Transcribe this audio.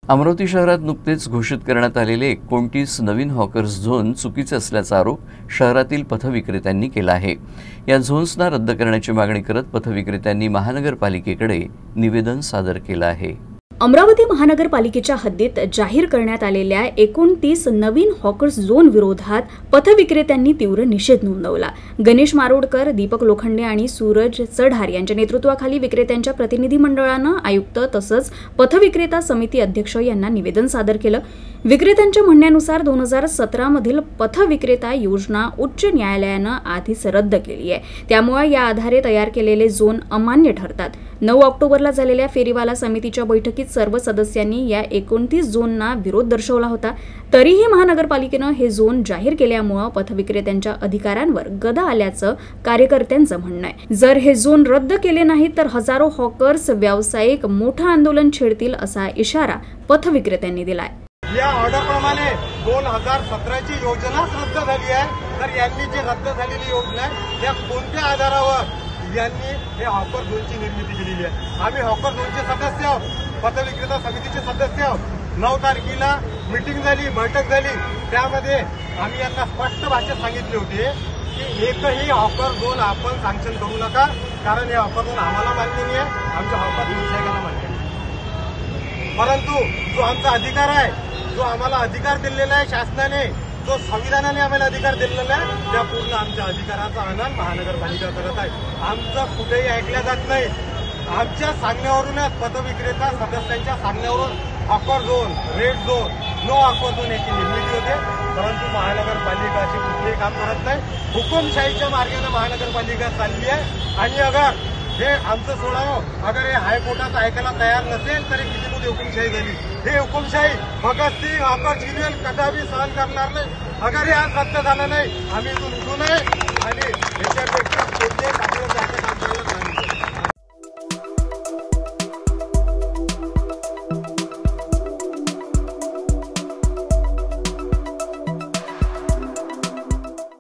अमरावती शहरात नुकतेच घोषित करण्यात आलेले 29 नवीन हॉकर्स झोन चुकीचे असल्याचा आरोप शहरातील पथविक्रेत्यांनी केला आहे। या झोन्सना रद्द करण्याची मागणी करत पथविक्रेत्यांनी महानगरपालिकेकडे निवेदन सादर केलं आहे। अमरावती महानगरपालिकेच्या हद्दीत जाहीर करण्यात आलेल्या 29 नवीन हॉकर्स झोन विरोधात पथविक्रेत्यांनी तीव्र निषेध नोंदवला। गणेश मारोडकर, दीपक लोखंडे आणि सूरज चढार यांच्या नेतृत्वाखाली विक्रेत्यांच्या प्रतिनिधी मंडळानं आयुक्त तसंच पथविक्रेता समिती अध्यक्ष यांना निवेदन सादर केलं। विक्रेत्यांच्या म्हणण्यानुसार 2017 मधील पथविक्रेता योजना उच्च न्यायालयानं आधीच रद्द केली आहे। त्यामुळे या आधारे तयार केलेले झोन अमान्य ठरतात। 9 ऑक्टोबरला झालेल्या फेरीवाला समितीच्या बैठकीत सर्व सदस्यांनी या 29 झोनना विरोध दर्शवला होता। तरीही महानगरपालिकेनं हे झोन जाहीर केल्यामुळे पथविक्रेत्यांच्या अधिकारांवर गदा आल्याचं कार्यकर्त्यांचं म्हणणं आहे। जर हे झोन रद्द केले नाही तर हजारो हॉकर्स व्यावसायिक मोठं आंदोलन छेडतील असा इशारा पथविक्रेत्यांनी दिलाय। या ऑर्डरप्रमाणे 2017 ची योजनाच रद्द झाली आहे। तर यांनी जी रद्द झालेली योजना आहे त्या कोणत्या आधारावर यांनी हे हॉकर झोनची निर्मिती केलेली आहे? आम्ही हॉकर झोनचे सदस्य आहोत, पथविक्रेता समितीचे सदस्य आहोत। 9 तारखेला मीटिंग झाली, बैठक झाली, त्यामध्ये आम्ही यांना स्पष्ट भाषेत सांगितले होते की एकही हॉकर झोन आपण सँक्शन करू नका, कारण हे हॉकर झोन आम्हाला मान्य नाही आहे, आमच्या हॉकर व्यावसायिकांना मान्य नाही। परंतु जो आमचा अधिकार आहे, जो आम्हाला अधिकार दिलेला आहे शासनाने, जो संविधानाने आम्हाला अधिकार दिलेला आहे, त्या पूर्ण आमच्या अधिकाराचा आनंद महानगरपालिका करत आहे। आमचं कुठेही ऐकल्या जात नाही। आमच्या सांगण्यावरूनच पथविक्रेता सदस्यांच्या सांगण्यावरून hawker zone, red zone, no hawker zone याची निर्मिती होते, परंतु महानगरपालिका असे कुठलेही काम करत नाही। हुकुमशाहीच्या मार्गाने महानगरपालिका चालली आहे। आणि अगर हे आमचं सोडावं, अगर हे हायकोर्टात ऐकायला तयार नसेल तरी किती मोठी हुकुमशाही झाली। हे हुकुमशाही भगतसिंग, हॉकर जिनियल कदापि सहन करणार नाही। अगर हे आज रद्द झालं नाही, आम्ही इथून उठू नये आणि याच्यापेक्षा